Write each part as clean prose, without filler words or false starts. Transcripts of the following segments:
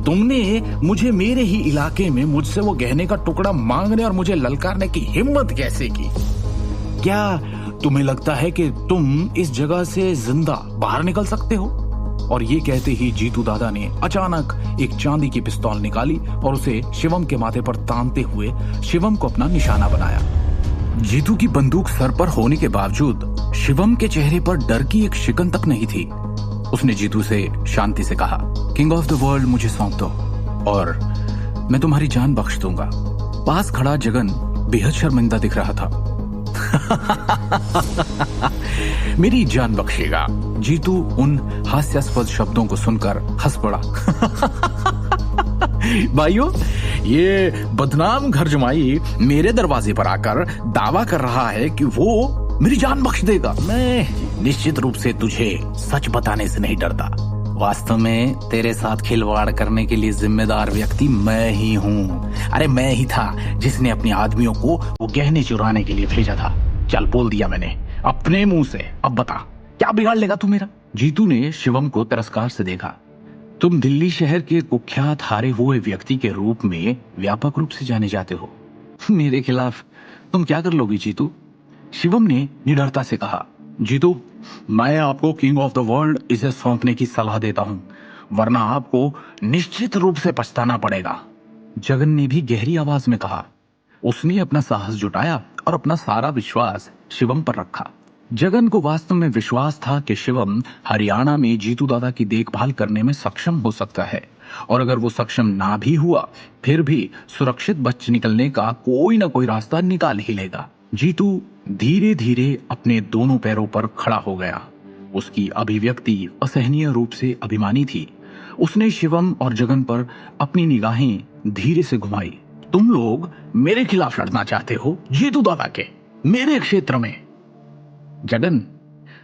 तुमने मुझे मेरे ही इलाके में मुझसे वो गहने का टुकड़ा मांगने और मुझे ललकारने की हिम्मत कैसे की? क्या तुम्हें लगता है कि तुम इस जगह से जिंदा बाहर निकल सकते हो? और ये कहते ही जीतू दादा ने अचानक एक चांदी की पिस्तौल निकाली और उसे शिवम के माथे पर तानते हुए शिवम को अपना निशाना बनाया। जीतू की बंदूक सर पर होने के बावजूद शिवम के चेहरे पर डर की एक शिकन तक नहीं थी। उसने जीतू से शांति से कहा, किंग ऑफ द वर्ल्ड मुझे सौंप दो और मैं तुम्हारी जान बख्श दूंगा। पास खड़ा जगन बेहद शर्मिंदा दिख रहा था। मेरी जान बख्शेगा? जीतू उन हास्यास्पद शब्दों को सुनकर हंस पड़ा। भाइयों, ये बदनाम घर जमाई मेरे दरवाजे पर आकर दावा कर रहा है कि वो मेरी जान बख्श देगा। मैं निश्चित रूप से तुझे सच बताने से नहीं डरता। वास्तव में तेरे साथ खिलवाड़ करने के लिए जिम्मेदार व्यक्ति मैं ही हूँ। अरे मैं ही था जिसने अपने आदमियों को वो गहने चुराने के लिए भेजा था। चल, बोल दिया मैंने अपने मुंह से। अब बता, क्या बिगाड़ लेगा तू मेरा? जीतू ने शिवम को तिरस्कार से देखा। तुम दिल्ली शहर के कुख्यात हारे हुए व्यक्ति के रूप में व्यापक रूप से जाने जाते हो। मेरे खिलाफ तुम क्या कर लोगे जीतू? शिवम ने निडरता से कहा। जीतू, मैं आपको किंग ऑफ द वर्ल्ड इसे सौंपने की सलाह देता हूं, वरना आपको निश्चित रूप से पछताना पड़ेगा। जगन ने भी गहरी आवाज में कहा। उसने अपना साहस जुटाया और अपना सारा विश्वास शिवम पर रखा। जगन को वास्तव में विश्वास था कि शिवम हरियाणा में जीतू दादा की देखभाल करने में सक्षम हो सकता है, और अगर वो सक्षम ना भी हुआ फिर भी सुरक्षित बच निकलने का कोई ना कोई रास्ता निकाल ही लेगा। जीतू धीरे धीरे अपने दोनों पैरों पर खड़ा हो गया। उसकी अभिव्यक्ति असहनीय रूप से अभिमानी थी। उसने शिवम और जगन पर अपनी निगाहें धीरे से घुमाई। तुम लोग मेरे खिलाफ लड़ना चाहते हो जीतू दादा के, मेरे क्षेत्र में? जगन,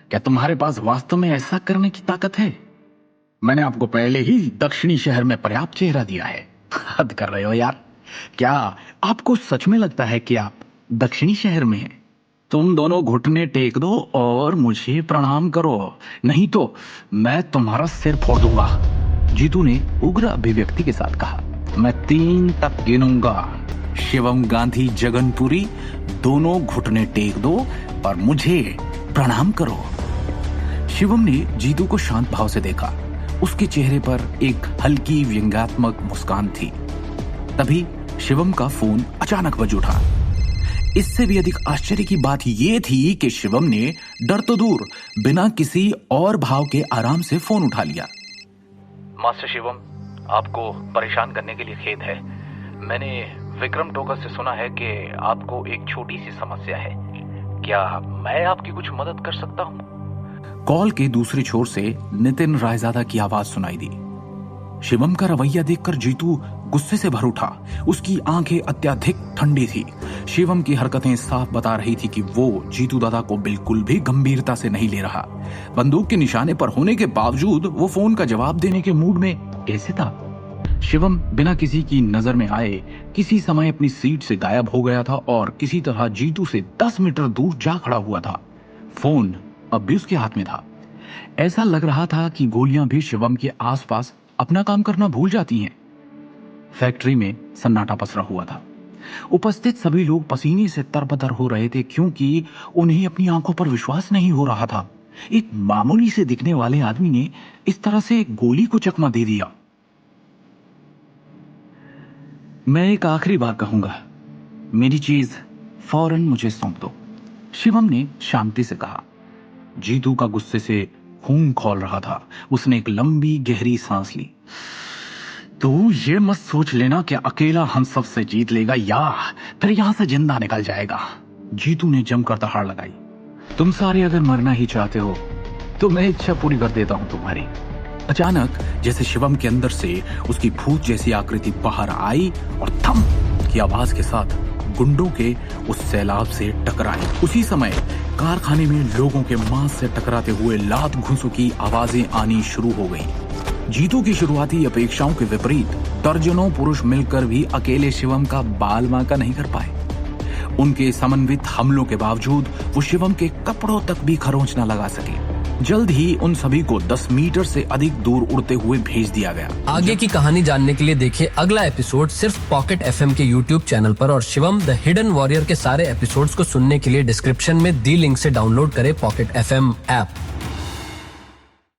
क्या तुम्हारे पास वास्तव में ऐसा करने की ताकत है? मैंने आपको पहले ही दक्षिणी शहर में पर्याप्त चेहरा दिया है। हद कर रहे हो यार। क्या आपको सच में लगता है कि आप दक्षिणी शहर में हैं? तुम दोनों घुटने टेक दो और मुझे प्रणाम करो, नहीं तो मैं तुम्हारा सिर फोड़ दूंगा। जीतू ने उग्र अभिव्यक्ति के साथ कहा। मैं 3 तक गिनूंगा। शिवम, गांधी, जगनपुरी, दोनों घुटने टेक दो और मुझे प्रणाम करो। शिवम ने जीतू को शांत भाव से देखा। उसके चेहरे पर एक हल्की व्यंग्यात्मक मुस्कान थी। तभी शिवम का फोन अचानक बज उठा। इससे भी अधिक आश्चर्य की बात यह थी कि शिवम ने डर तो दूर बिना किसी और भाव के आराम से फोन उठा लिया। मास्टर शिवम, आपको परेशान करने के लिए खेद है। मैंने विक्रम टोकर से सुना है कि आपको एक छोटी सी समस्या है। क्या मैं आपकी कुछ मदद कर सकता हूँ? कॉल के दूसरे छोर से नितिन रायजादा की आवाज सुनाई दी। शिवम का रवैया देखकर जीतू गुस्से से भर उठा। उसकी आंखें अत्यधिक ठंडी थी। शिवम की हरकतें साफ बता रही थी कि वो जीतू दादा को बिल्कुल भी गंभीरता से नहीं ले रहा। बंदूक के निशाने पर होने के बावजूद वो फोन का जवाब देने के मूड में कैसे था? शिवम बिना किसी की नजर में आए किसी समय अपनी सीट से गायब हो गया था और किसी तरह जीतू से 10 मीटर दूर जा खड़ा हुआ था। फोन अब भी उसके हाथ में था। ऐसा लग रहा था कि गोलियां भी शिवम के आसपास अपना काम करना भूल जाती हैं। फैक्ट्री में सन्नाटा पसरा हुआ था। उपस्थित सभी लोग पसीने से तरबतर हो रहे थे क्योंकि उन्हें अपनी आंखों पर विश्वास नहीं हो रहा था। एक मामूली से दिखने वाले आदमी ने इस तरह से गोली को चकमा दे दिया। मैं एक आखिरी बार कहूंगा, मेरी चीज फौरन मुझे सौंप दो, शिवम ने शांति से कहा। जीतू का गुस्से से खून खौल रहा था। उसने एक लंबी गहरी सांस ली। तो ये मत सोच लेना कि अकेला हम सब से जीत लेगा या फिर यहां से जिंदा निकल जाएगा। जीतू ने जमकर दहाड़ लगाई। तुम सारे अगर मरना ही चाहते हो तो मैं इच्छा पूरी कर देता हूं तुम्हारी। अचानक जैसे शिवम के अंदर से उसकी भूत जैसी आकृति बाहर आई और थम की आवाज के साथ गुंडों के उस सैलाब से टकराई। उसी समय कारखाने में लोगों के मांस से टकराते हुए लात घूंसों की आवाजें आनी शुरू हो गईं। जीतू की शुरुआती अपेक्षाओं के विपरीत दर्जनों पुरुष मिलकर भी अकेले शिवम का बाल बांका नहीं कर पाए। उनके समन्वित हमलों के बावजूद वो शिवम के कपड़ों तक भी खरोंच न लगा सके। जल्द ही उन सभी को 10 मीटर से अधिक दूर उड़ते हुए भेज दिया गया। आगे की कहानी जानने के लिए देखिए अगला एपिसोड सिर्फ पॉकेट एफएम के यूट्यूब चैनल पर। और शिवम द हिडन वॉरियर के सारे एपिसोड्स को सुनने के लिए डिस्क्रिप्शन में दी लिंक से डाउनलोड करें पॉकेट एफएम ऐप।